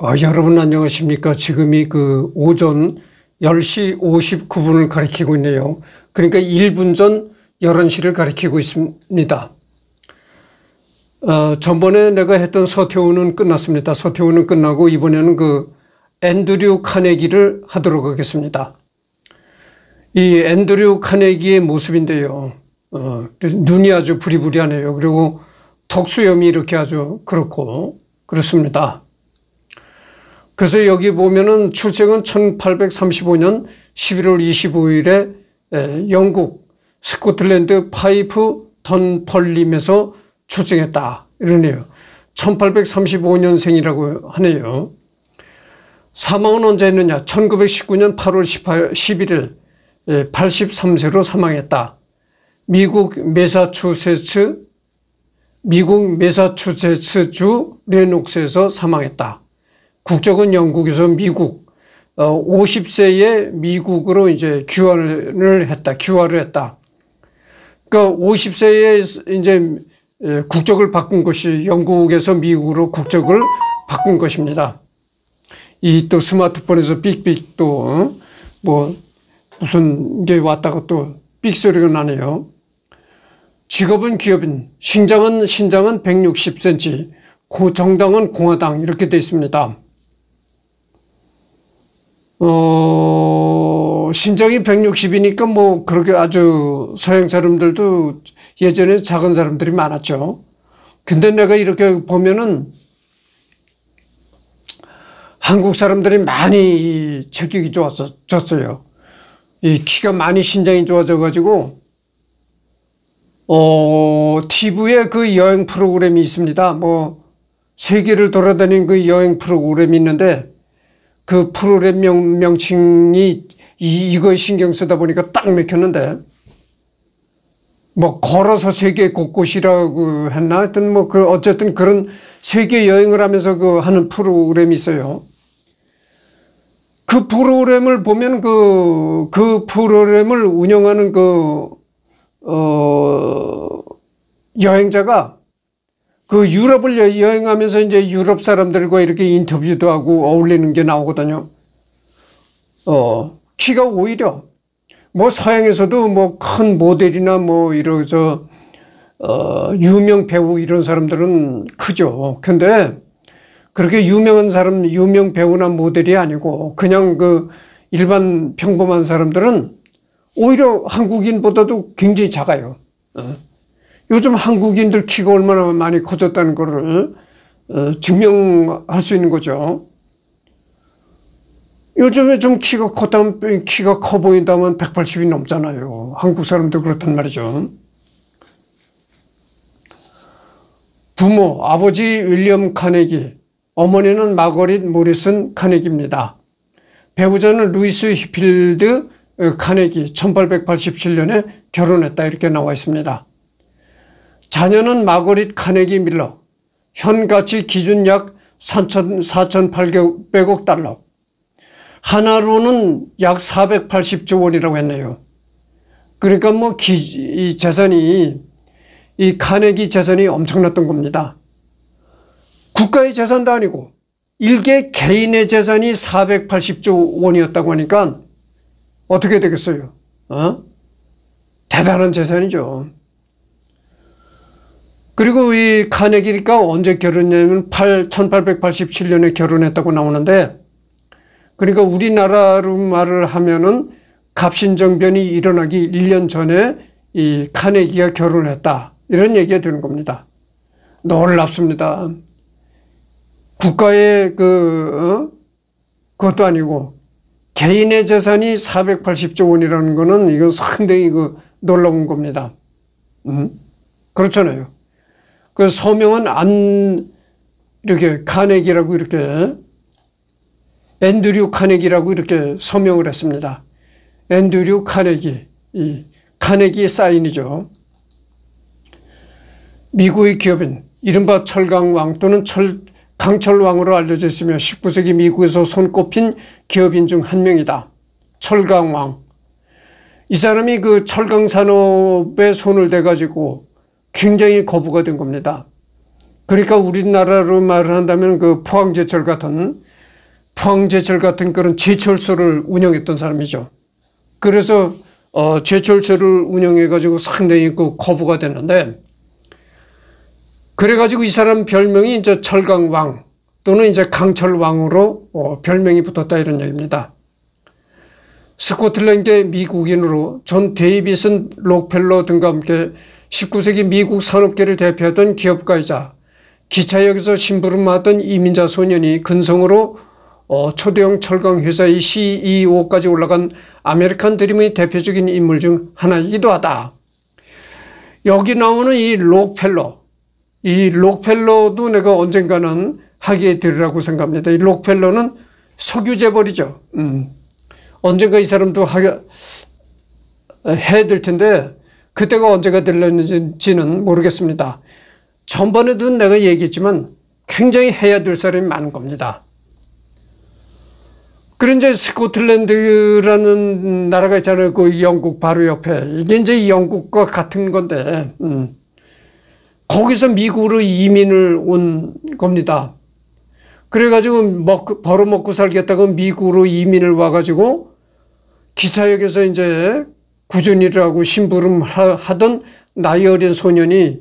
여러분 안녕하십니까. 지금이 오전 10시 59분을 가리키고 있네요. 그러니까 1분 전 11시를 가리키고 있습니다. 전번에 내가 했던 서태후는 끝났습니다. 서태후는 끝나고 이번에는 앤드류 카네기를 하도록 하겠습니다. 이 앤드류 카네기의 모습인데요. 눈이 아주 부리부리하네요. 그리고 턱수염이 이렇게 아주 그렇습니다. 그래서 여기 보면은 출생은 1835년 11월 25일에 영국 스코틀랜드 파이프 던펄림에서 출생했다 이러네요. 1835년생이라고 하네요. 사망은 언제 했느냐? 1919년 8월 11일 83세로 사망했다. 미국 매사추세츠주 레녹스에서 사망했다. 국적은 영국에서 미국, 50세에 미국으로 이제 귀화를 했다. 그러니까 50세에 이제 국적을 바꾼 것이 영국에서 미국으로 국적을 바꾼 것입니다. 이 또 스마트폰에서 삑삑 또 무슨 게 왔다가 또 삑 소리가 나네요. 직업은 기업인, 신장은 160cm, 정당은 공화당 이렇게 되어 있습니다. 신장이 160이니까 그렇게 아주 서양 사람들도 예전에 작은 사람들이 많았죠. 근데 내가 이렇게 보면은 한국 사람들이 많이 체격이 좋았어요. 이 키가 많이 신장이 좋아져가지고, TV에 여행 프로그램이 있습니다. 세계를 돌아다니는 여행 프로그램이 있는데, 그 프로그램 명칭이 이거에 신경 쓰다 보니까 딱 맥혔는데, 걸어서 세계 곳곳이라고 했나? 하여튼 어쨌든 그런 세계 여행을 하면서 하는 프로그램이 있어요. 그 프로그램을 보면 그 프로그램을 운영하는 여행자가 유럽을 여행하면서 이제 유럽 사람들과 이렇게 인터뷰도 하고 어울리는 게 나오거든요. 키가 오히려 서양에서도 큰 모델이나 유명 배우 이런 사람들은 크죠. 근데 그렇게 유명 배우나 모델이 아니고 그냥 일반 평범한 사람들은 오히려 한국인보다도 굉장히 작아요. 요즘 한국인들 키가 얼마나 많이 커졌다는 것을 증명할 수 있는 거죠. 요즘에 좀 키가 커 보인다면 180이 넘잖아요. 한국 사람도 그렇단 말이죠. 부모, 아버지 윌리엄 카네기, 어머니는 마거릿 모리슨 카네기입니다. 배우자는 루이스 히필드 카네기 1887년에 결혼했다 이렇게 나와 있습니다. 자녀는 마거릿 카네기 밀러, 현가치 기준 약 4,800억 달러, 하나로는 약 480조 원이라고 했네요. 그러니까 이 재산이, 이 카네기 재산이 엄청났던 겁니다. 국가의 재산도 아니고 일개 개인의 재산이 480조 원이었다고 하니까 어떻게 되겠어요? 대단한 재산이죠. 그리고 이 카네기가 언제 결혼했냐면 1887년에 결혼했다고 나오는데, 그러니까 우리나라로 말을 하면은 갑신정변이 일어나기 1년 전에 이 카네기가 결혼했다 이런 얘기가 되는 겁니다. 놀랍습니다. 국가의 그것도 아니고 개인의 재산이 480조 원이라는 거는 이건 상당히 놀라운 겁니다. 그렇잖아요. 그 서명은 이렇게 카네기라고 이렇게 앤드류 카네기라고 이렇게 서명을 했습니다. 앤드류 카네기, 이 카네기의 사인이죠. 미국의 기업인, 이른바 철강왕 또는 강철왕으로 알려져 있으며 19세기 미국에서 손꼽힌 기업인 중 한 명이다. 철강왕. 이 사람이 철강 산업에 손을 대가지고 굉장히 거부가 된 겁니다. 그러니까 우리나라로 말을 한다면 포항제철 같은 포항제철 같은 그런 제철소를 운영했던 사람이죠. 그래서 제철소를 운영해가지고 상당히 그 거부가 됐는데, 그래가지고 이 사람 별명이 이제 철강왕 또는 이제 강철왕으로 별명이 붙었다 이런 얘기입니다. 스코틀랜드의 미국인으로 존 데이비슨 록펠러 등과 함께 19세기 미국 산업계를 대표하던 기업가이자 기차역에서 심부름하던 이민자 소년이 근성으로 초대형 철강 회사의 CEO까지 올라간 아메리칸 드림의 대표적인 인물 중 하나이기도 하다. 여기 나오는 이 록펠러도 내가 언젠가는 하게 되리라고 생각합니다. 이 록펠러는 석유 재벌이죠. 언젠가 이 사람도 해야 될 텐데 그때가 언제가 될는지는 모르겠습니다. 전번에도 내가 얘기했지만 굉장히 해야 될 사람이 많은 겁니다. 그런 이제 스코틀랜드라는 나라가 있잖아요. 그 영국 바로 옆에. 이게 이제 영국과 같은 건데, 거기서 미국으로 이민을 온 겁니다. 그래가지고 벌어먹고 살겠다고 미국으로 이민을 와가지고 기차역에서 이제 꾸준히 일하고 심부름 하던 나이 어린 소년이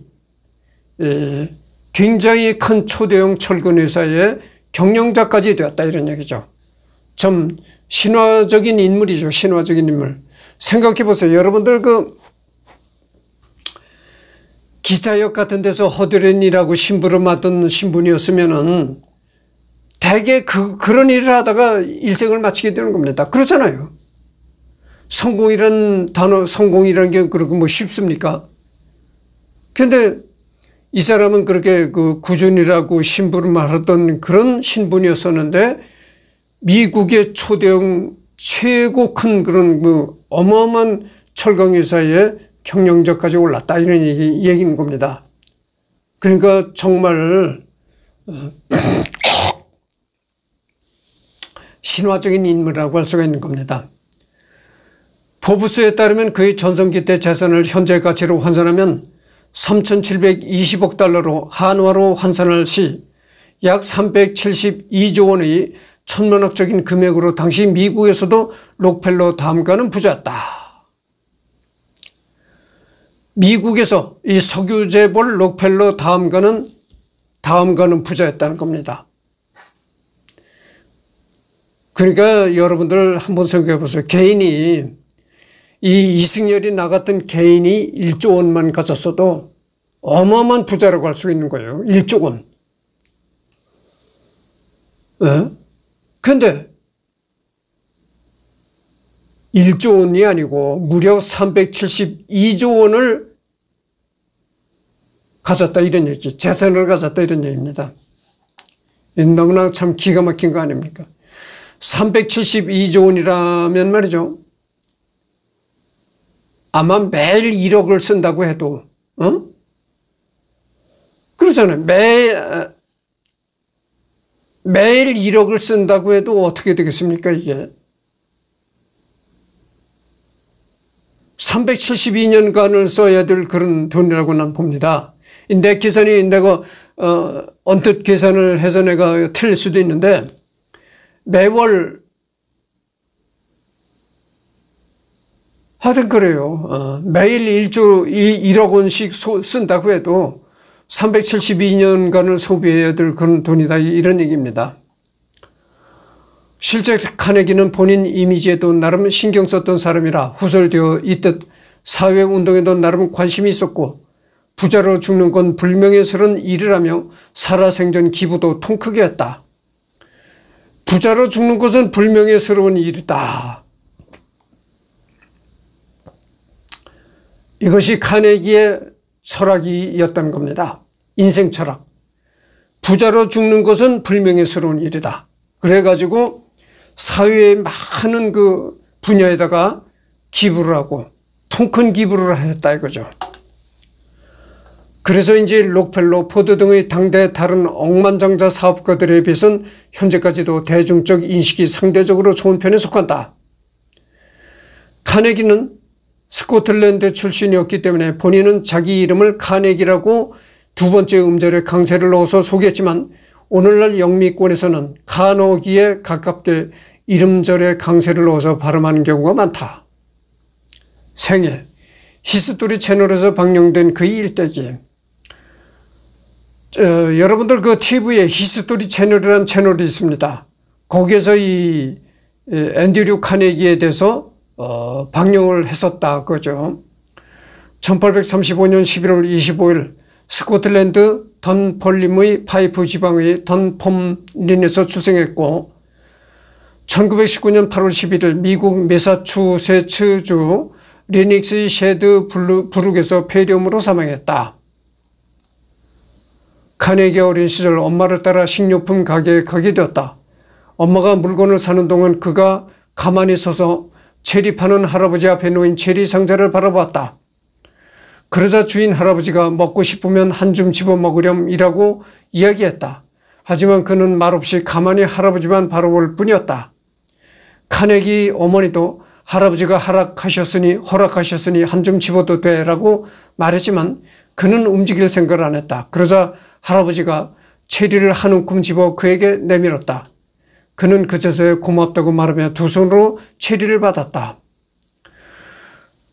굉장히 큰 초대형 철근 회사의 경영자까지 되었다 이런 얘기죠. 참 신화적인 인물이죠. 신화적인 인물. 생각해 보세요. 여러분들 그 기차역 같은 데서 허드렛일하고 심부름하던 신분이었으면은 대개 그런 일을 하다가 일생을 마치게 되는 겁니다. 그렇잖아요. 성공이라는 단어, 성공이라는 게 그렇게 뭐 쉽습니까? 근데 이 사람은 그렇게 그 꾸준히라고 심부름을 하던 그런 신분이었었는데 미국의 초대형 최고 큰 그런 그 어마어마한 철강회사의 경영자까지 올랐다 이런 얘기인 겁니다. 그러니까 정말 신화적인 인물이라고 할 수가 있는 겁니다. 포브스에 따르면 그의 전성기 때 재산을 현재 가치로 환산하면 3,720억 달러로 한화로 환산할 시 약 372조 원의 천문학적인 금액으로 당시 미국에서도 록펠러 다음가는 부자였다. 미국에서 이 석유재벌 록펠러 다음가는 부자였다는 겁니다. 그러니까 여러분들 한번 생각해 보세요. 이 이승열이 나갔던 개인이 1조 원만 가졌어도 어마어마한 부자라고 할 수 있는 거예요. 1조 원. 그런데 1조 원이 아니고 무려 372조 원을 가졌다 이런 얘기, 재산을 가졌다 이런 얘기입니다. 너무나 참 기가 막힌 거 아닙니까? 372조 원이라면 말이죠. 아마 매일 1억을 쓴다고 해도, 그러잖아요. 매일 1억을 쓴다고 해도 어떻게 되겠습니까, 이게? 372년간을 써야 될 그런 돈이라고 난 봅니다. 내 계산이 내가, 언뜻 계산을 해서 내가 틀릴 수도 있는데, 매월, 하여튼 그래요. 매일 1억 원씩 쓴다고 해도 372년간을 소비해야 될 그런 돈이다 이런 얘기입니다. 실제 카네기는 본인 이미지에도 나름 신경 썼던 사람이라 후설되어 있듯 사회운동에도 나름 관심이 있었고 부자로 죽는 건 불명예스러운 일이라며 살아생전 기부도 통 크게 했다. 부자로 죽는 것은 불명예스러운 일이다. 이것이 카네기의 철학이었던 겁니다. 인생 철학. 부자로 죽는 것은 불명예스러운 일이다. 그래가지고 사회의 많은 그 분야에다가 기부를 하고 통 큰 기부를 했다 이거죠. 그래서 이제 록펠러, 포드 등의 당대 다른 억만장자 사업가들에 비해서는 현재까지도 대중적 인식이 상대적으로 좋은 편에 속한다. 카네기는 스코틀랜드 출신이었기 때문에 본인은 자기 이름을 카네기라고 두 번째 음절에 강세를 넣어서 소개했지만 오늘날 영미권에서는 간호기에 가깝게 이름절에 강세를 넣어서 발음하는 경우가 많다. 생애, 히스토리 채널에서 방영된 그 일대기. 여러분들 그 TV에 히스토리 채널이라는 채널이 있습니다. 거기에서 이 앤드류 카네기에 대해서 방영을 했었다 그죠. 1835년 11월 25일 스코틀랜드 던펄림의 파이프 지방의 던펌린에서 출생했고 1919년 8월 11일 미국 매사추세츠주 리닉스 쉐드 브룩에서 폐렴으로 사망했다. 카네기 어린 시절 엄마를 따라 식료품 가게에 가게 되었다. 엄마가 물건을 사는 동안 그가 가만히 서서 체리 파는 할아버지 앞에 놓인 체리 상자를 바라보았다. 그러자 주인 할아버지가 먹고 싶으면 한 줌 집어먹으렴이라고 이야기했다. 하지만 그는 말없이 가만히 할아버지만 바라볼 뿐이었다. 카네기 어머니도 할아버지가 허락하셨으니 한 줌 집어도 되라고 말했지만 그는 움직일 생각을 안 했다. 그러자 할아버지가 체리를 한 움큼 집어 그에게 내밀었다. 그는 그제서야 고맙다고 말하며 두 손으로 체리를 받았다.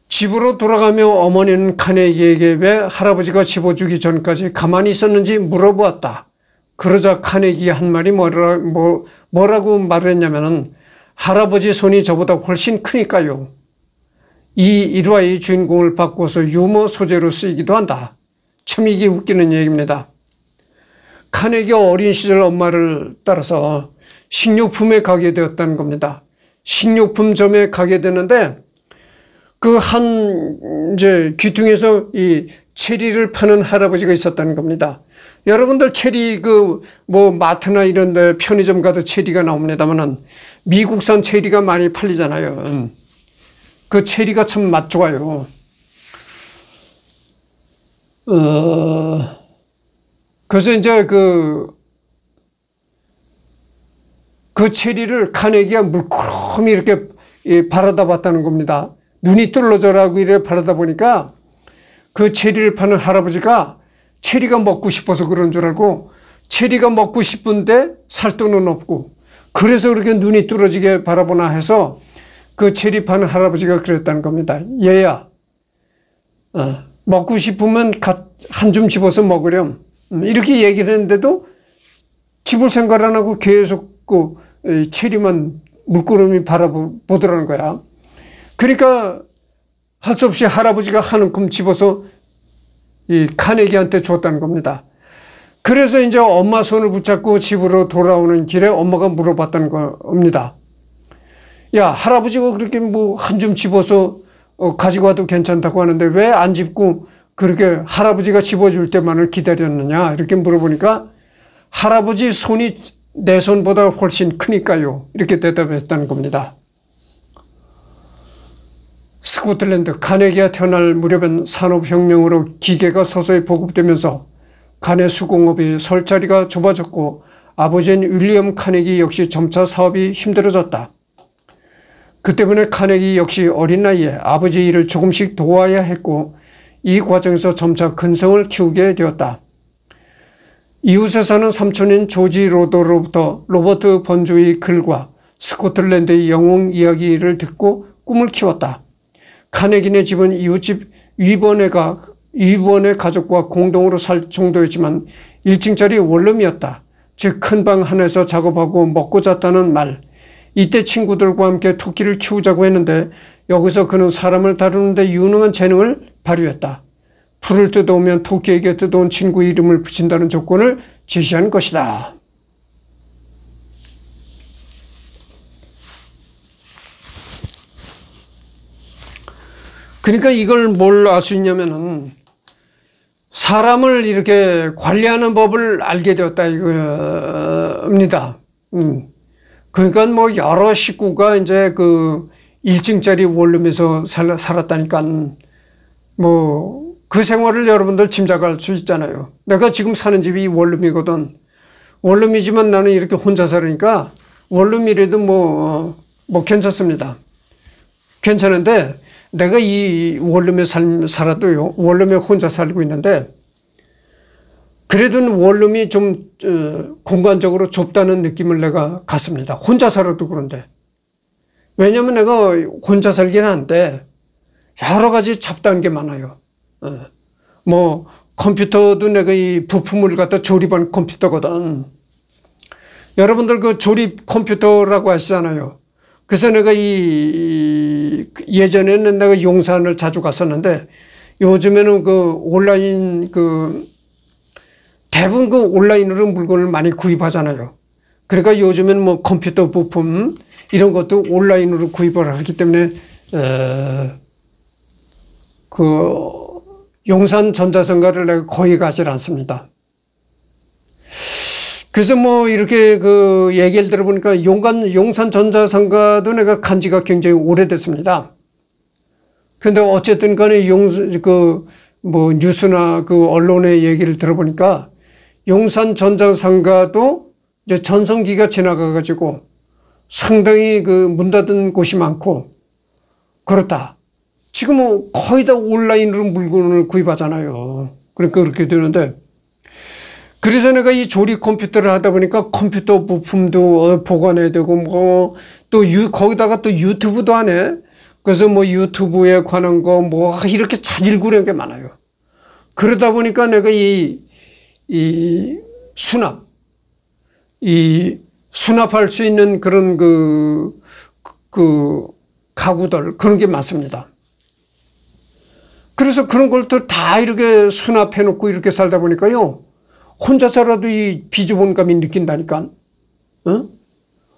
집으로 돌아가며 어머니는 카네기에게 왜 할아버지가 집어주기 전까지 가만히 있었는지 물어보았다. 그러자 카네기가 한 말이 뭐라고 말을 했냐면은 할아버지 손이 저보다 훨씬 크니까요. 이 일화의 주인공을 바꿔서 유머 소재로 쓰이기도 한다. 참 이게 웃기는 얘기입니다. 카네기가 어린 시절 엄마를 따라서 식료품에 가게 되었다는 겁니다. 식료품점에 가게 되는데 그 이제 귀퉁에서 이 체리를 파는 할아버지가 있었다는 겁니다. 여러분들 체리 마트나 이런 데 편의점 가도 체리가 나옵니다만은 미국산 체리가 많이 팔리잖아요. 그 체리가 참 맛 좋아요. 그래서 이제 그 체리를 카네기가 물끄러미 이렇게 바라다 봤다는 겁니다. 눈이 뚫어져라고 이래 바라다 보니까 그 체리를 파는 할아버지가 체리가 먹고 싶어서 그런 줄 알고 체리가 먹고 싶은데 살 돈은 없고 그래서 그렇게 눈이 뚫어지게 바라보나 해서 그 체리 파는 할아버지가 그랬다는 겁니다. 얘야, 먹고 싶으면 한 줌 집어서 먹으렴. 이렇게 얘기를 했는데도 집을 생각 안 하고 계속 그 체리만 물끄러미 바라보더라는 거야. 그러니까 할 수 없이 할아버지가 한 움큼 집어서 이 카네기한테 줬다는 겁니다. 그래서 이제 엄마 손을 붙잡고 집으로 돌아오는 길에 엄마가 물어봤다는 겁니다. 야, 할아버지가 그렇게 한 줌 집어서 가지고 와도 괜찮다고 하는데 왜 안 집고 그렇게 할아버지가 집어줄 때만을 기다렸느냐 이렇게 물어보니까 할아버지 손이 내 손보다 훨씬 크니까요 이렇게 대답했다는 겁니다. 스코틀랜드 카네기가 태어날 무렵엔 산업혁명으로 기계가 서서히 보급되면서 가내 수공업이 설 자리가 좁아졌고 아버지인 윌리엄 카네기 역시 점차 사업이 힘들어졌다. 그 때문에 카네기 역시 어린 나이에 아버지 일을 조금씩 도와야 했고 이 과정에서 점차 근성을 키우게 되었다. 이웃에 사는 삼촌인 조지 로더로부터 로버트 번조의 글과 스코틀랜드의 영웅 이야기를 듣고 꿈을 키웠다. 카네기네 집은 이웃집 위번의 가족과 공동으로 살 정도였지만 1층짜리 원룸이었다. 즉 큰 방 하나에서 작업하고 먹고 잤다는 말. 이때 친구들과 함께 토끼를 키우자고 했는데 여기서 그는 사람을 다루는데 유능한 재능을 발휘했다. 풀을 뜯어오면 토끼에게 뜯어온 친구 이름을 붙인다는 조건을 제시한 것이다. 그러니까 이걸 뭘 알 수 있냐면은 사람을 이렇게 관리하는 법을 알게 되었다 이겁니다. 그러니까 뭐 여러 식구가 이제 그 1층짜리 원룸에서 살았다니까 뭐 그 생활을 여러분들 짐작할 수 있잖아요. 내가 지금 사는 집이 원룸이거든. 원룸이지만 나는 이렇게 혼자 살으니까 원룸이라도 뭐 괜찮습니다. 괜찮은데 내가 이 원룸에 살아도요. 원룸에 혼자 살고 있는데 그래도 원룸이 좀 공간적으로 좁다는 느낌을 내가 갖습니다. 혼자 살아도 그런데. 왜냐면 내가 혼자 살긴 한데 여러 가지 잡다한 게 많아요. 뭐 컴퓨터도 내가 이 부품을 갖다 조립한 컴퓨터거든. 여러분들 그 조립 컴퓨터라고 하시잖아요. 그래서 내가 예전에는 내가 용산을 자주 갔었는데 요즘에는 그 온라인 대부분 그 온라인으로 물건을 많이 구입하잖아요. 그러니까 요즘에는 뭐 컴퓨터 부품 이런 것도 온라인으로 구입을 하기 때문에 용산 전자상가를 내가 거의 가질 않습니다. 그래서 뭐 이렇게 얘기를 들어보니까 용산 전자상가도 내가 간 지가 굉장히 오래됐습니다. 근데 어쨌든 간에 뭐 뉴스나 언론의 얘기를 들어보니까 용산 전자상가도 이제 전성기가 지나가가지고 상당히 문 닫은 곳이 많고 그렇다. 지금은 거의 다 온라인으로 물건을 구입하잖아요. 그러니까 그렇게 되는데 그래서 내가 이 조립 컴퓨터를 하다 보니까 컴퓨터 부품도 보관해야 되고 뭐 또 거기다가 또 유튜브도 하네. 그래서 뭐 유튜브에 관한 거 뭐 이렇게 자질구레한 게 많아요. 그러다 보니까 내가 수납할 수 있는 그런 가구들 그런 게 많습니다. 그래서 그런 걸 또 다 이렇게 수납해 놓고 이렇게 살다 보니까요. 혼자서라도 이 비주본감이 느낀다니까.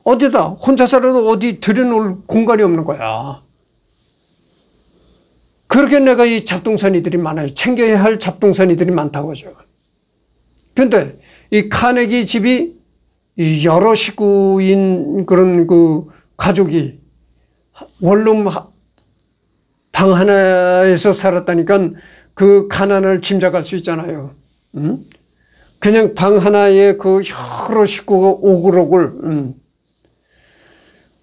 어디다 혼자서라도 어디 들여놓을 공간이 없는 거야. 그렇게 내가 이 잡동사니들이 많아요. 챙겨야 할 잡동사니들이 많다고 하죠. 그런데 이 카네기 집이 여러 식구인 그런 가족이 원룸 방 하나에서 살았다니까 그 가난을 짐작할 수 있잖아요. 그냥 방 하나에 여러 식구가 오글오글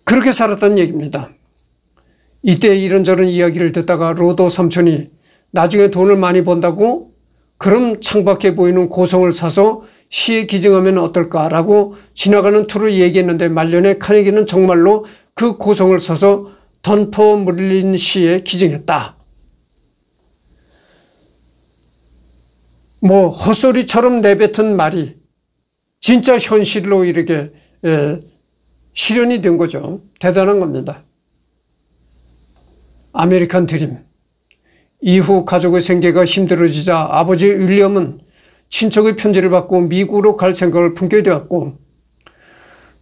그렇게 살았다는 얘기입니다. 이때 이런저런 이야기를 듣다가 로도 삼촌이 나중에 돈을 많이 번다고 그럼 창밖에 보이는 고성을 사서 시에 기증하면 어떨까라고 지나가는 투로 얘기했는데 말년에 카네기는 정말로 그 고성을 사서 던퍼 무릴린 시에 기증했다. 뭐 헛소리처럼 내뱉은 말이 진짜 현실로 이렇게 실현이 된 거죠. 대단한 겁니다. 아메리칸 드림. 이후 가족의 생계가 힘들어지자 아버지 윌리엄은 친척의 편지를 받고 미국으로 갈 생각을 품게 되었고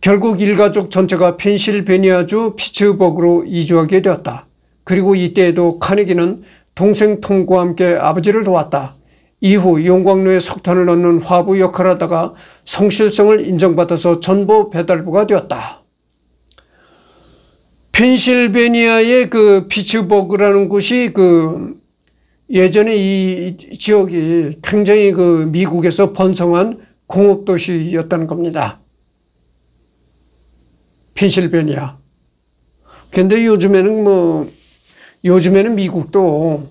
결국 일가족 전체가 펜실베니아주 피츠버그로 이주하게 되었다. 그리고 이때에도 카네기는 동생 톰과 함께 아버지를 도왔다. 이후 용광로에 석탄을 넣는 화부 역할을 하다가 성실성을 인정받아서 전보 배달부가 되었다. 펜실베니아의 피츠버그라는 곳이 예전에 이 지역이 굉장히 미국에서 번성한 공업도시였다는 겁니다. 펜실베니아. 근데 요즘에는 미국도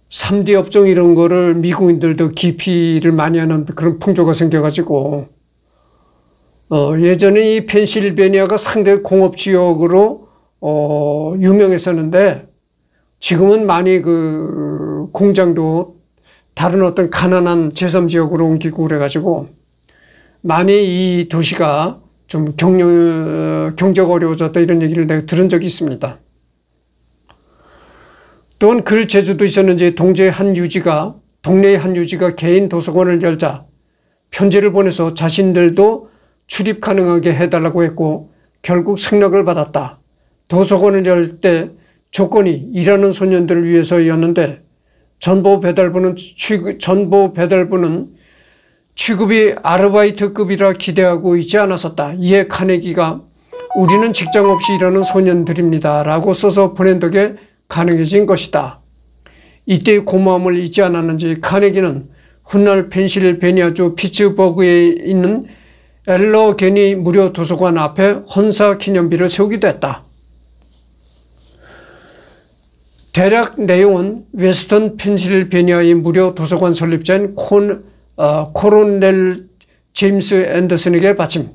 3D 업종 이런 거를 미국인들도 기피를 많이 하는 그런 풍조가 생겨가지고 예전에 이 펜실베니아가 상당히 공업지역으로 유명했었는데 지금은 많이 공장도 다른 어떤 가난한 제3지역으로 옮기고 그래가지고 많이 이 도시가 좀 경제가 어려워졌다 이런 얘기를 내가 들은 적이 있습니다. 또한 그 제주도 있었는지 동네의 한 유지가 개인 도서관을 열자 편지를 보내서 자신들도 출입 가능하게 해달라고 했고 결국 승낙을 받았다. 도서관을 열 때 조건이 일하는 소년들을 위해서였는데 전보 배달부는 취급이 아르바이트급이라 기대하고 있지 않았었다. 이에 카네기가 우리는 직장 없이 일하는 소년들입니다 라고 써서 보낸 덕에 가능해진 것이다. 이때의 고마움을 잊지 않았는지 카네기는 훗날 펜실베니아주 피츠버그에 있는 엘러게니 무료 도서관 앞에 헌사 기념비를 세우기도 했다. 대략 내용은 웨스턴 펜실베니아의 무료 도서관 설립자인 코로넬 제임스 앤더슨에게 바침.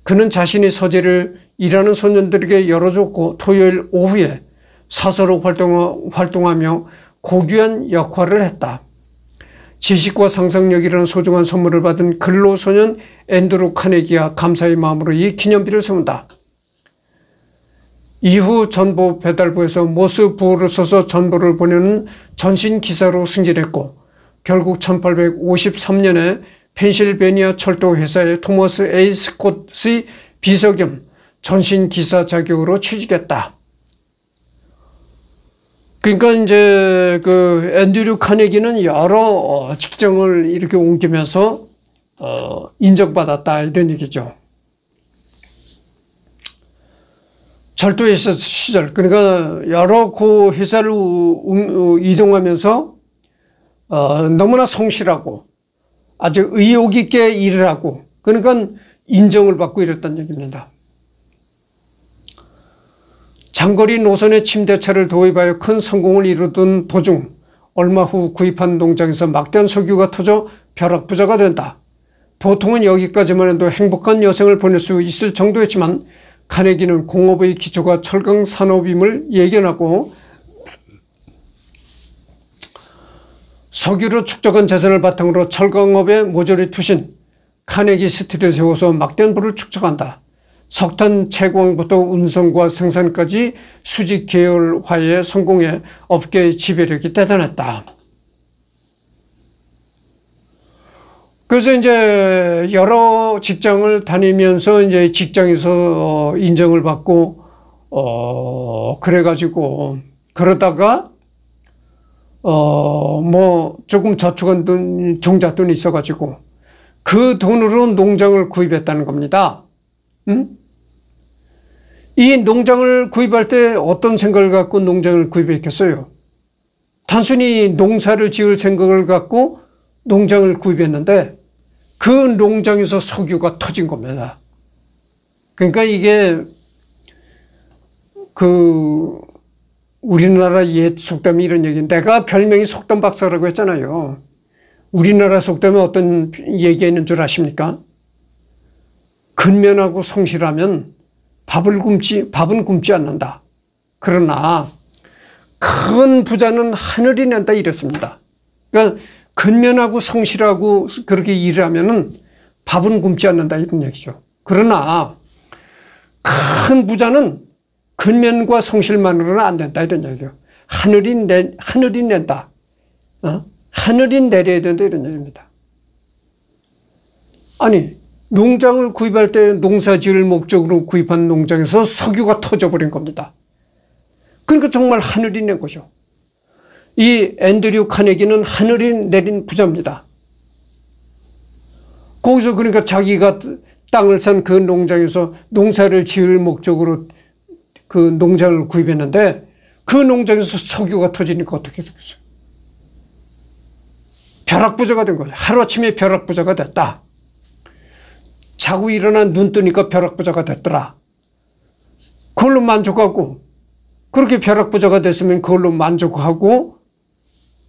그는 자신의 서재를 일하는 소년들에게 열어줬고 토요일 오후에 사서로 활동하며 고귀한 역할을 했다. 지식과 상상력이라는 소중한 선물을 받은 근로소년 앤드루 카네기가 감사의 마음으로 이 기념비를 세운다. 이후 전보 배달부에서 모스 부호를 써서 전보를 보내는 전신기사로 승진했고 결국 1853년에 펜실베니아 철도 회사의 토머스 A. 스콧의 비서 겸 전신기사 자격으로 취직했다. 그러니까 이제 그 앤드류 카네기는 여러 직장을 이렇게 옮기면서 인정받았다 이런 얘기죠. 철도회사 시절, 그러니까 여러 그 회사를 이동하면서 너무나 성실하고 아주 의욕 있게 일을 하고 그러니까 인정을 받고 이랬다는 얘기입니다. 장거리 노선의 침대차를 도입하여 큰 성공을 이루던 도중 얼마 후 구입한 농장에서 막대한 석유가 터져 벼락부자가 된다. 보통은 여기까지만 해도 행복한 여생을 보낼 수 있을 정도였지만 카네기는 공업의 기초가 철강 산업임을 예견하고 석유로 축적한 재산을 바탕으로 철강업에 모조리 투신 카네기 스틸을 세워서 막대한 부를 축적한다. 석탄 채광부터 운송과 생산까지 수직 계열화에 성공해 업계의 지배력이 대단했다. 그래서 이제 여러 직장을 다니면서 이제 직장에서 인정을 받고 그래가지고 그러다가 뭐 조금 저축한 돈, 종잣돈이 있어가지고 그 돈으로 농장을 구입했다는 겁니다. 이 농장을 구입할 때 어떤 생각을 갖고 농장을 구입했겠어요? 단순히 농사를 지을 생각을 갖고 농장을 구입했는데 그 농장에서 석유가 터진 겁니다. 그러니까 이게 그 우리나라 옛 속담이 이런 얘기인데 내가 별명이 속담 박사라고 했잖아요. 우리나라 속담에 어떤 얘기가 있는 줄 아십니까? 근면하고 성실하면 밥은 굶지 않는다. 그러나 큰 부자는 하늘이 낸다 이랬습니다. 그러니까 근면하고 성실하고 그렇게 일을 하면은 밥은 굶지 않는다 이런 얘기죠. 그러나 큰 부자는 근면과 성실만으로는 안 된다 이런 얘기죠. 하늘이 낸다. 하늘이 내려야 된다 이런 얘기입니다. 아니 농장을 구입할 때 농사 지을 목적으로 구입한 농장에서 석유가 터져버린 겁니다. 그러니까 정말 하늘이 낸 거죠. 이 앤드류 카네기는 하늘이 내린 부자입니다. 거기서 그러니까 자기가 땅을 산 그 농장에서 농사를 지을 목적으로 그 농장을 구입했는데 그 농장에서 석유가 터지니까 어떻게 되겠어요? 벼락부자가 된 거죠. 하루아침에 벼락부자가 됐다. 자고 일어나 눈 뜨니까 벼락부자가 됐더라. 그걸로 만족하고 그렇게 벼락부자가 됐으면 그걸로 만족하고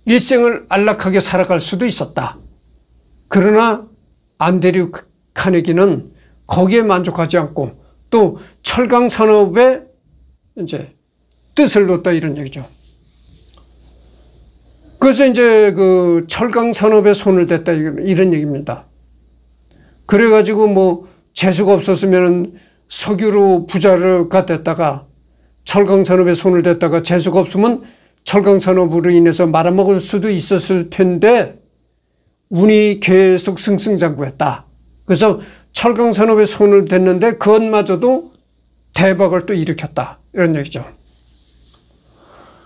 일생을 안락하게 살아갈 수도 있었다. 그러나 앤드류 카네기는 거기에 만족하지 않고 또 철강 산업에 이제 뜻을 뒀다 이런 얘기죠. 그래서 이제 그 철강 산업에 손을 댔다 이런 얘기입니다. 그래가지고 뭐 재수가 없었으면 석유로 부자가 됐다가 철강 산업에 손을 댔다가 재수가 없으면 철강 산업으로 인해서 말아먹을 수도 있었을 텐데 운이 계속 승승장구했다. 그래서 철강 산업에 손을 댔는데 그것마저도 대박을 또 일으켰다 이런 얘기죠.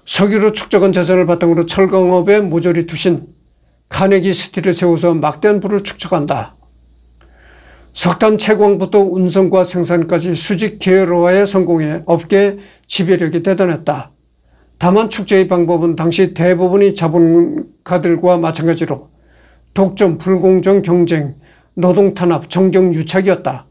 석유로 축적한 재산을 바탕으로 철강업에 모조리 두신 카네기 스틸을 세워서 막대한 부를 축적한다. 석탄 채광부터 운송과 생산까지 수직 계열화에 성공해 업계의 지배력이 대단했다. 다만 축제의 방법은 당시 대부분이 자본가들과 마찬가지로 독점, 불공정 경쟁, 노동 탄압, 정경 유착이었다.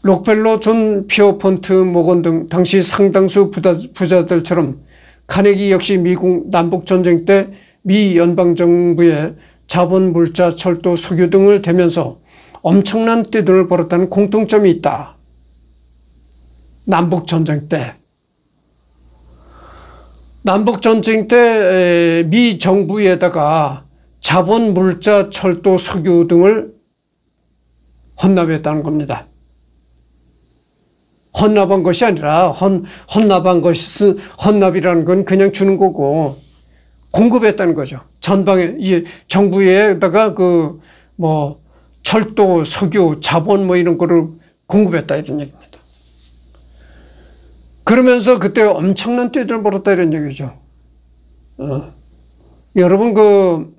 록펠러, 존 피어폰트, 모건 등 당시 상당수 부자들처럼 카네기 역시 미국 남북전쟁 때 미 연방정부의 자본, 물자, 철도, 석유 등을 대면서 엄청난 떼돈을 벌었다는 공통점이 있다. 남북전쟁 때. 남북전쟁 때 미 정부에다가 자본, 물자, 철도, 석유 등을 헌납했다는 겁니다. 헌납한 것이 아니라 헌납이라는 건 그냥 주는 거고 공급했다는 거죠. 전방에 이 정부에다가 철도, 석유, 자본 이런 거를 공급했다 이런 얘기입니다. 그러면서 그때 엄청난 떼돈을 벌었다 이런 얘기죠. 여러분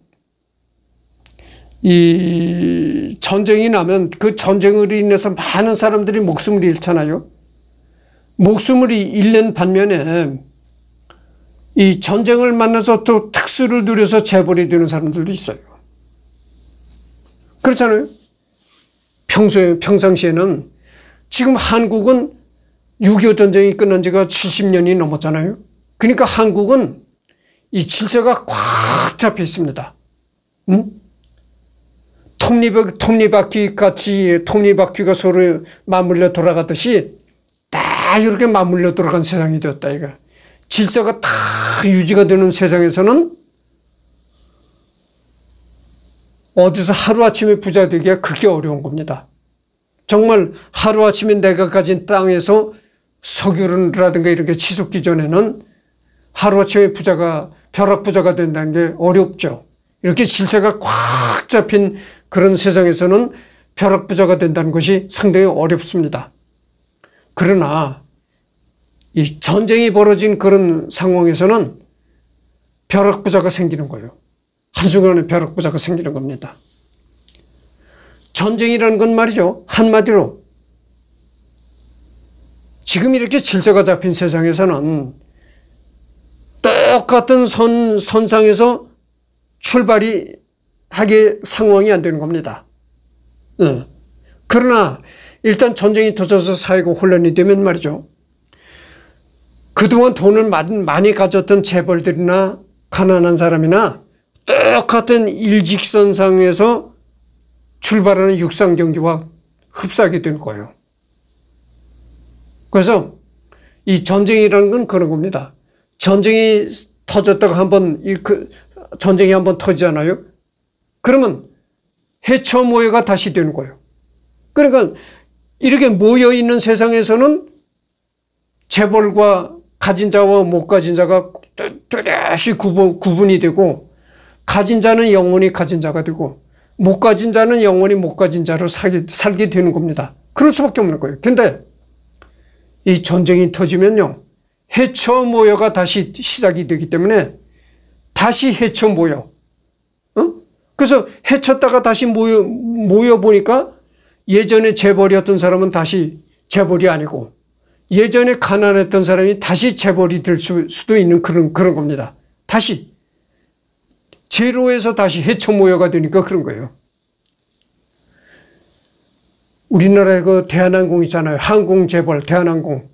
이 전쟁이 나면 그 전쟁으로 인해서 많은 사람들이 목숨을 잃잖아요. 목숨을 잃는 반면에 이 전쟁을 만나서 또 특수를 누려서 재벌이 되는 사람들도 있어요. 그렇잖아요. 평상시에는 지금 한국은 6.25 전쟁이 끝난 지가 70년이 넘었잖아요. 그러니까 한국은 이 질서가 꽉 잡혀 있습니다. 톱니바퀴 같이 톱니바퀴가 서로 맞물려 돌아가듯이 다 이렇게 맞물려 돌아간 세상이 되었다 이거. 질서가 다 유지가 되는 세상에서는 어디서 하루아침에 부자 되기가 그게 어려운 겁니다. 정말 하루아침에 내가 가진 땅에서 석유라든가 이렇게 치솟기 전에는 하루아침에 벼락부자가 된다는 게 어렵죠. 이렇게 질서가 꽉 잡힌 그런 세상에서는 벼락부자가 된다는 것이 상당히 어렵습니다. 그러나 이 전쟁이 벌어진 그런 상황에서는 벼락부자가 생기는 거예요. 한순간에 벼락부자가 생기는 겁니다. 전쟁이라는 건 말이죠. 한마디로 지금 이렇게 질서가 잡힌 세상에서는 똑같은 선상에서 출발이 하게 상황이 안 되는 겁니다. 그러나 일단 전쟁이 터져서 사회가 혼란이 되면 말이죠. 그동안 돈을 많이 가졌던 재벌들이나 가난한 사람이나 똑같은 일직선상에서 출발하는 육상경기와 흡사하게 된 거예요. 그래서 이 전쟁이라는 건 그런 겁니다. 전쟁이 터졌다가 전쟁이 한번 터지잖아요. 그러면 해처 모여가 다시 되는 거예요. 그러니까 이렇게 모여있는 세상에서는 재벌과 가진 자와 못 가진 자가 뚜렷이 구분이 되고 가진 자는 영원히 가진 자가 되고 못 가진 자는 영원히 못 가진 자로 살게 되는 겁니다. 그럴 수밖에 없는 거예요. 근데 이 전쟁이 터지면요. 해처 모여가 다시 시작이 되기 때문에 다시 해처 모여. 그래서 해쳤다가 다시 모여보니까 예전에 재벌이었던 사람은 다시 재벌이 아니고 예전에 가난했던 사람이 다시 재벌이 될 수도 있는 그런 겁니다. 다시 제로에서 다시 해처 모여가 되니까 그런 거예요. 우리나라에 그 대한항공 있잖아요. 항공재벌 대한항공.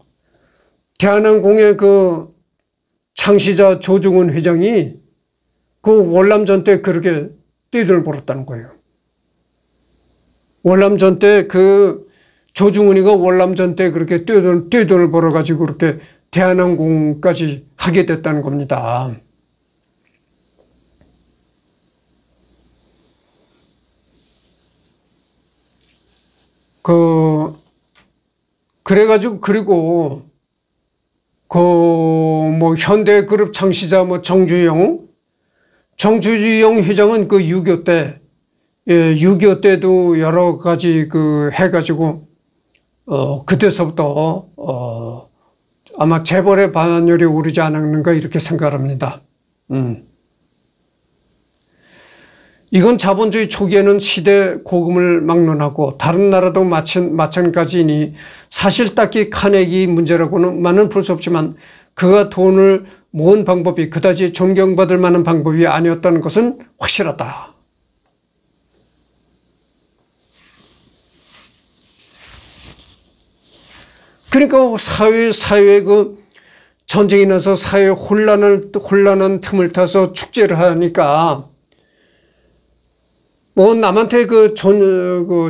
대한항공의 그 창시자 조중훈 회장이 그 월남전 때 그렇게 떼돈을 벌었다는 거예요. 월남전 때 조중훈이가 월남전 때 그렇게 떼돈을 벌어가지고 그렇게 대한항공까지 하게 됐다는 겁니다. 그래가지고, 그리고, 현대그룹 창시자 정주영 회장은 6.25 때, 6.25 때도 여러 가지 해가지고, 그때서부터, 아마 재벌의 반열에 오르지 않았는가 이렇게 생각합니다. 이건 자본주의 초기에는 시대 고금을 막론하고 다른 나라도 마찬가지이니 사실 딱히 카네기 문제라고만은 볼 수 없지만 그가 돈을 모은 방법이 그다지 존경받을 만한 방법이 아니었다는 것은 확실하다. 그러니까 사회의 전쟁이 나서 사회에 혼란한 틈을 타서 축제를 하니까 뭐 남한테 그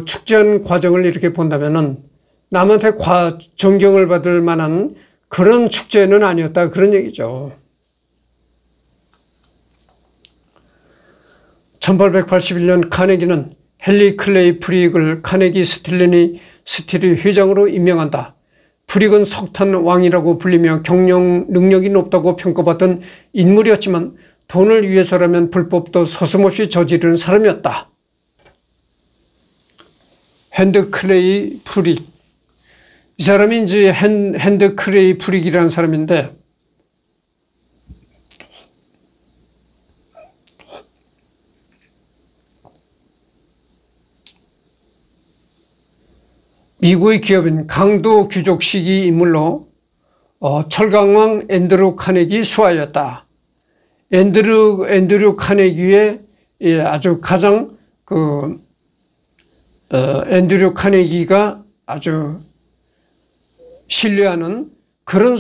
축제한 과정을 이렇게 본다면은 남한테 존경을 받을 만한 그런 축제는 아니었다, 그런 얘기죠. 1881년 카네기는 헨리 클레이 프릭을 카네기 스틸리 회장으로 임명한다. 프릭은 석탄 왕이라고 불리며 경영 능력이 높다고 평가받던 인물이었지만 돈을 위해서라면 불법도 서슴없이 저지르는 사람이었다. 핸드 클레이 프릭. 이 사람이 이제 핸드 클레이 프릭이라는 사람인데, 미국의 기업인 강도 귀족 시기 인물로 철강왕 앤드류 카네기 수하였다. 앤드류 카네기의 아주 가장 앤드류 카네기가 아주 신뢰하는 그런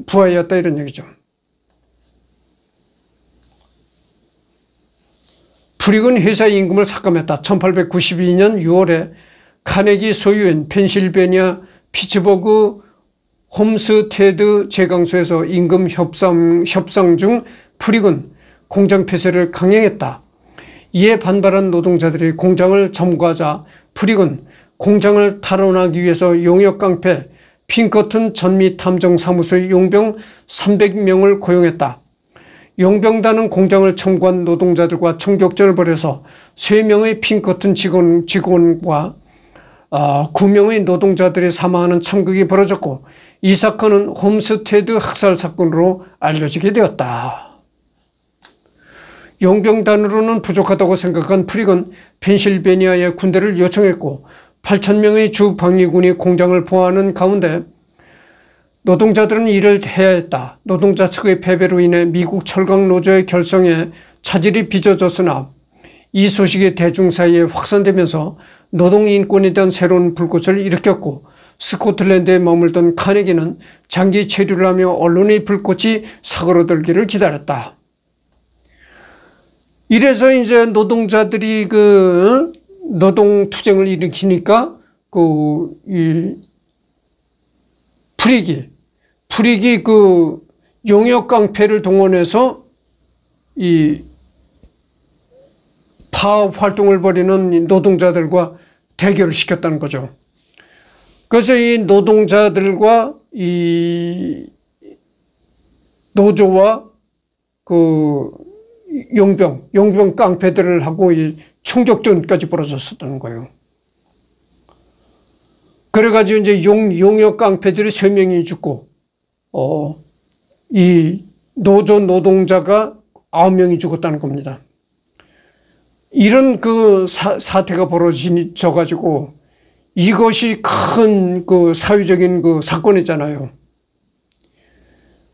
부하였다, 이런 얘기죠. 프릭은 회사의 임금을 삭감했다. 1892년 6월에 카네기 소유인 펜실베니아 피츠버그 홈스테드 제강소에서 임금 협상 중 프릭은 공장 폐쇄를 강행했다. 이에 반발한 노동자들이 공장을 점거하자 프릭은 공장을 탈원하기 위해서 용역 깡패 핑커튼 전미 탐정 사무소의 용병 300명을 고용했다. 용병단은 공장을 청구한 노동자들과 총격전을 벌여서 3명의 핑커튼 직원과 9명의 노동자들이 사망하는 참극이 벌어졌고, 이 사건은 홈스테드 학살 사건으로 알려지게 되었다. 용병단으로는 부족하다고 생각한 프릭은 펜실베니아의 군대를 요청했고 8,000명의 주 방위군이 공장을 보호하는 가운데 노동자들은 일을 해야 했다. 노동자 측의 패배로 인해 미국 철강 노조의 결성에 차질이 빚어졌으나 이 소식이 대중 사이에 확산되면서 노동인권에 대한 새로운 불꽃을 일으켰고, 스코틀랜드에 머물던 카네기는 장기 체류를 하며 언론의 불꽃이 사그러들기를 기다렸다. 이래서 이제 노동자들이 노동투쟁을 일으키니까 프릭이 용역 깡패를 동원해서 파업 활동을 벌이는 노동자들과 대결을 시켰다는 거죠. 그래서 이 노동자들과 이 노조와 용병 깡패들을 하고 이 총격전까지 벌어졌었다는 거예요. 그래가지고 이제 용역 깡패들이 3명이 죽고, 이 노조 노동자가 9명이 죽었다는 겁니다. 이런 사태가 벌어져가지고 이것이 큰 사회적인 사건이잖아요.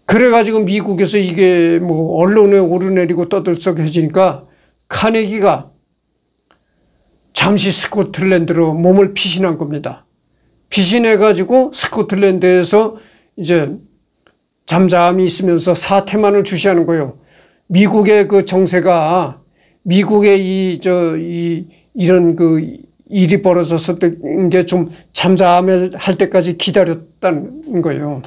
그래가지고 미국에서 이게 뭐 언론에 오르내리고 떠들썩해지니까 카네기가 잠시 스코틀랜드로 몸을 피신한 겁니다. 피신해가지고 스코틀랜드에서 이제 잠잠히 있으면서 사태만을 주시하는 거예요. 미국의 정세가, 미국의 이런 일이 벌어졌었던 게 좀 잠잠할 때까지 기다렸다는 거예요.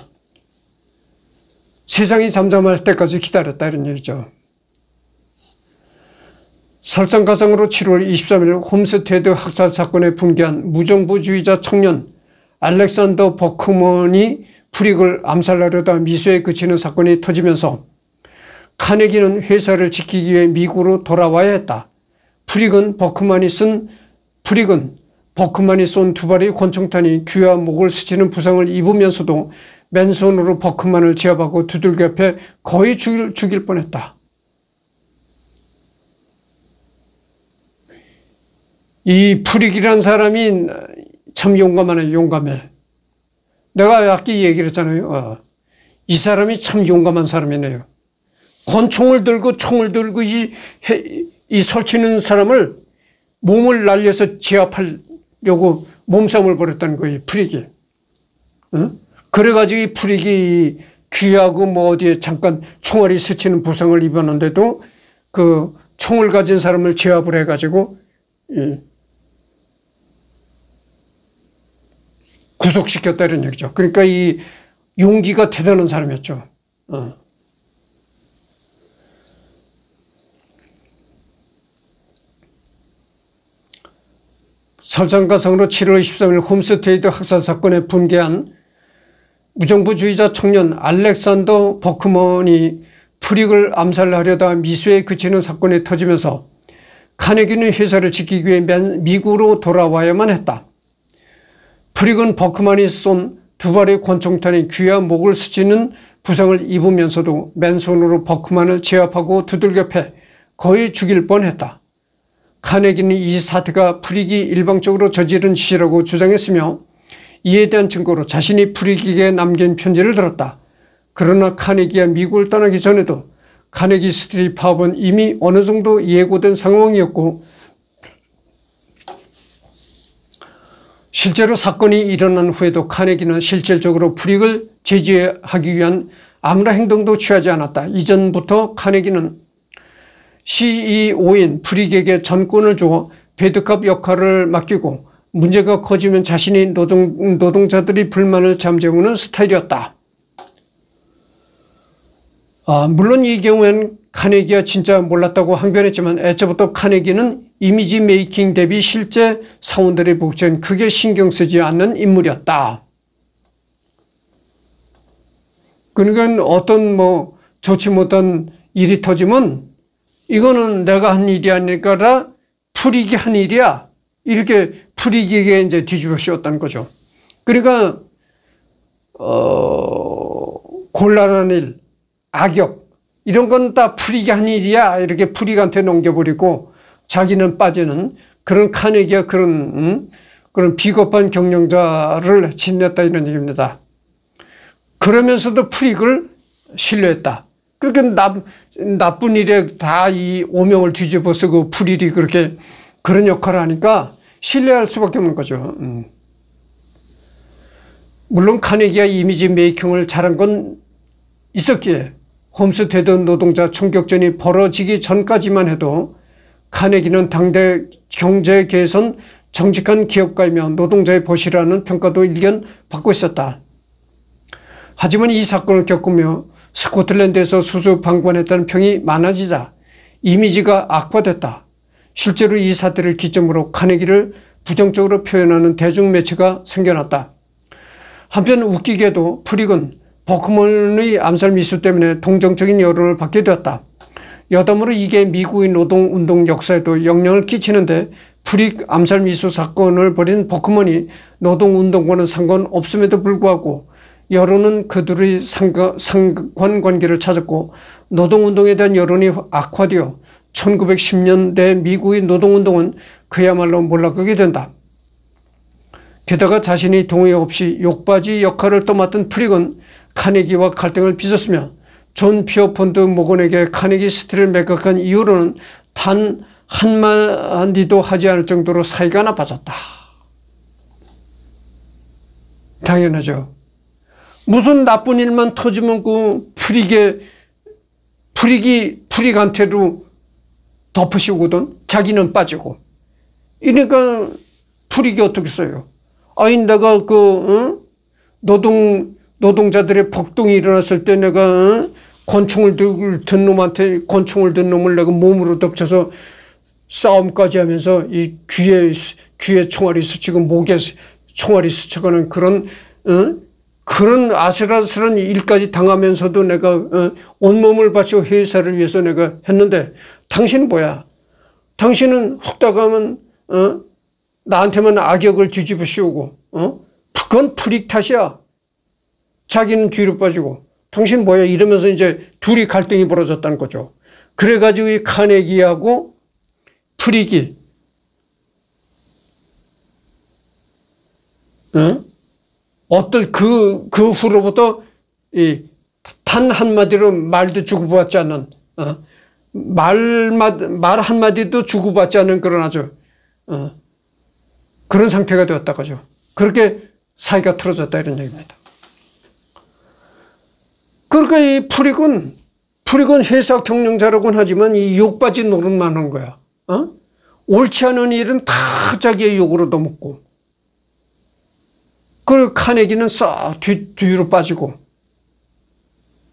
세상이 잠잠할 때까지 기다렸다, 이런 얘기죠. 설상가상으로 7월 23일 홈스테드 학살 사건에 분개한 무정부주의자 청년 알렉산더 버크먼이 프릭을 암살하려다 미수에 그치는 사건이 터지면서 카네기는 회사를 지키기 위해 미국으로 돌아와야 했다. 프릭은 버크만이 쏜 2발의 권총탄이 귀와 목을 스치는 부상을 입으면서도 맨손으로 버크만을 제압하고 두들겨 패 거의 죽일 뻔했다. 이 프릭이라는 사람이 참 용감해. 내가 아까 얘기를 했잖아요. 이 사람이 참 용감한 사람이네요. 권총을 들고 총을 들고 이 설치는 사람을 몸을 날려서 제압하려고 몸싸움을 벌였다는 거예요, 프릭이. 그래가지고 이 프릭이 귀하고 뭐 어디에 잠깐 총알이 스치는 부상을 입었는데도 그 총을 가진 사람을 제압을 해가지고 구속시켰다 이런 얘기죠. 그러니까 이 용기가 대단한 사람이었죠. 설상가상으로 7월 23일 홈스테이드 학살 사건에 분개한 무정부주의자 청년 알렉산더 버크먼이 프릭을 암살하려다 미수에 그치는 사건이 터지면서 카네기는 회사를 지키기 위해 미국으로 돌아와야만 했다. 프릭은 버크만이 쏜 두 발의 권총탄이 귀와 목을 스치는 부상을 입으면서도 맨손으로 버크만을 제압하고 두들겨 패 거의 죽일 뻔했다. 카네기는 이 사태가 프릭이 일방적으로 저지른 짓이라고 주장했으며 이에 대한 증거로 자신이 프릭에게 남긴 편지를 들었다. 그러나 카네기가 미국을 떠나기 전에도 카네기 스트리트 파업은 이미 어느 정도 예고된 상황이었고 실제로 사건이 일어난 후에도 카네기는 실질적으로 프릭을 제지하기 위한 아무런 행동도 취하지 않았다. 이전부터 카네기는 CEO인 프릭에게 전권을 주어 배드캅 역할을 맡기고 문제가 커지면 자신이 노동자들이 불만을 잠재우는 스타일이었다. 물론 이 경우엔 카네기가 진짜 몰랐다고 항변했지만 애초부터 카네기는 이미지 메이킹 대비 실제 사원들의 복지엔 크게 신경 쓰지 않는 인물이었다. 그러니까 어떤 뭐 좋지 못한 일이 터지면 이거는 내가 한 일이 아니라 프릭이 한 일이야. 이렇게 프릭에게 이제 뒤집어 씌웠다는 거죠. 그러니까 곤란한 일, 악역 이런 건 다 프릭이 한 일이야. 이렇게 프릭한테 넘겨버리고 자기는 빠지는 그런 카네기가 그런 비겁한 경영자를 지냈다 이런 얘기입니다. 그러면서도 프릭을 신뢰했다. 그러니까 나쁜 일에 다 이 오명을 뒤집어 쓰고 프릭이 그렇게 그런 역할을 하니까 신뢰할 수밖에 없는 거죠. 물론 카네기가 이미지 메이킹을 잘한 건 있었기에 홈스테드 노동자 총격전이 벌어지기 전까지만 해도 카네기는 당대 경제계에선 정직한 기업가이며 노동자의 벗이라는 평가도 일견 받고 있었다. 하지만 이 사건을 겪으며 스코틀랜드에서 수수방관했다는 평이 많아지자 이미지가 악화됐다. 실제로 이 사태를 기점으로 카네기를 부정적으로 표현하는 대중매체가 생겨났다. 한편 웃기게도 프릭은 버크먼의 암살 미수 때문에 동정적인 여론을 받게 되었다. 여담으로 이게 미국의 노동운동 역사에도 영향을 끼치는데 프릭 암살 미수 사건을 벌인 버크먼이 노동운동과는 상관없음에도 불구하고 여론은 그들의 상관관계를 찾았고 노동운동에 대한 여론이 악화되어 1910년대 미국의 노동운동은 그야말로 몰락하게 된다. 게다가 자신이 동의 없이 욕바지 역할을 떠맡은 프릭은 카네기와 갈등을 빚었으며 존 피어펀드 모건에게 카네기 스트리트를 매각한 이후로는 단 한마디도 하지 않을 정도로 사이가 나빠졌다. 당연하죠. 무슨 나쁜 일만 터지면 그 프릭한테도 덮으시거든. 자기는 빠지고. 이러니까 프릭이 어떻게 써요? 아니 내가 노동자들의 폭동이 일어났을 때 내가 권총을 든 놈을 내가 몸으로 덮쳐서 싸움까지 하면서 이 귀에 총알이 스치고 목에 총알이 스쳐가는 그런 아슬아슬한 일까지 당하면서도 내가 온몸을 바쳐 회사를 위해서 내가 했는데 당신은 뭐야? 당신은 훅다가면 나한테만 악역을 뒤집어 씌우고 그건 프릭 탓이야. 자기는 뒤로 빠지고 당신 뭐야? 이러면서 이제 둘이 갈등이 벌어졌다는 거죠. 그래가지고 이 카네기하고 프릭이 어떤 그 후로부터 단 한마디로 말도 주고받지 않는 말 한마디도 주고받지 않는 그런 아주 그런 상태가 되었다 그죠. 그렇게 사이가 틀어졌다 이런 얘기입니다. 그러니까 이 풀익은 회사 경영자라고는 하지만 이 욕받이 노릇만 하는 거야. 옳지 않은 일은 다 자기의 욕으로 얻어먹고. 그리고 카네기는 싹 뒤로 빠지고.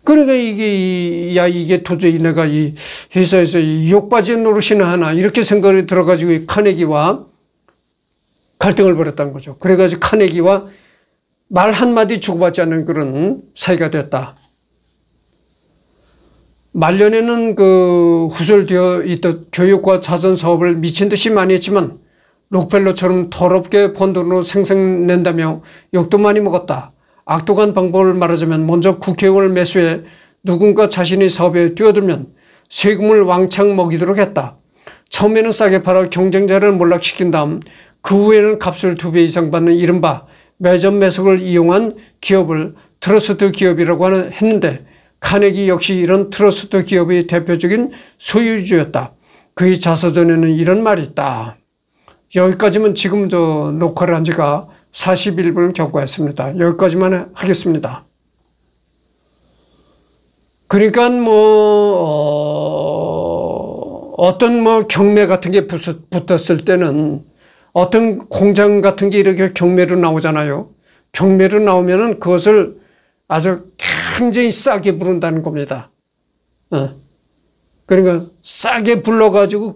그러니까 이게 도저히 내가 이 회사에서 이 욕받이 노릇이나 하나, 이렇게 생각이 들어가지고 이 카네기와 갈등을 벌였다는 거죠. 그래가지고 카네기와 말 한마디 주고받지 않는 그런 사이가 됐다. 말년에는 그 후설되어 있던 교육과 자선 사업을 미친 듯이 많이 했지만 록펠러처럼 더럽게 번 돈으로 생색낸다며 욕도 많이 먹었다. 악독한 방법을 말하자면 먼저 국회의원을 매수해 누군가 자신의 사업에 뛰어들면 세금을 왕창 먹이도록 했다. 처음에는 싸게 팔아 경쟁자를 몰락시킨 다음 그 후에는 값을 2배 이상 받는 이른바 매점 매석을 이용한 기업을 트러스트 기업이라고 했는데 카네기 역시 이런 트러스트 기업의 대표적인 소유주였다. 그의 자서전에는 이런 말이 있다. 여기까지면 지금 녹화를 한 지가 41분을 경과했습니다. 여기까지만 하겠습니다. 그러니까 어떤 경매 같은 게 붙었을 때는 어떤 공장 같은 게 이렇게 경매로 나오잖아요. 경매로 나오면은 그것을 아주 굉장히 싸게 부른다는 겁니다. 그러니까 싸게 불러가지고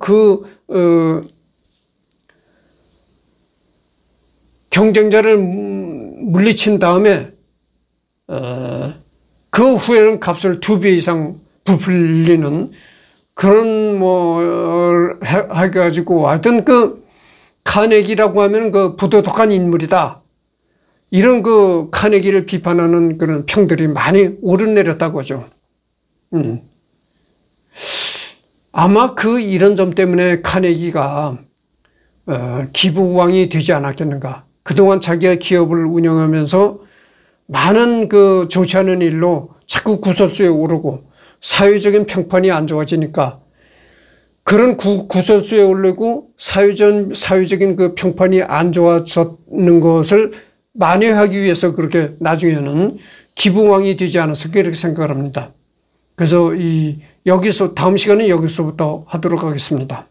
경쟁자를 물리친 다음에 그 후에는 값을 2배 이상 부풀리는 그런 해가지고 하여튼 그 카네기라고 하면 그 부도덕한 인물이다. 이런 그 카네기를 비판하는 그런 평들이 많이 오르내렸다고 하죠. 아마 이런 점 때문에 카네기가 기부왕이 되지 않았겠는가. 그동안 자기가 기업을 운영하면서 많은 좋지 않은 일로 자꾸 구설수에 오르고 사회적인 평판이 안 좋아지니까 그런 구설수에 오르고 사회적인 그 평판이 안 좋아졌는 것을 만회하기 위해서 그렇게 나중에는 기부왕이 되지 않았을까 이렇게 생각을 합니다. 그래서 여기서 다음 시간에 여기서부터 하도록 하겠습니다.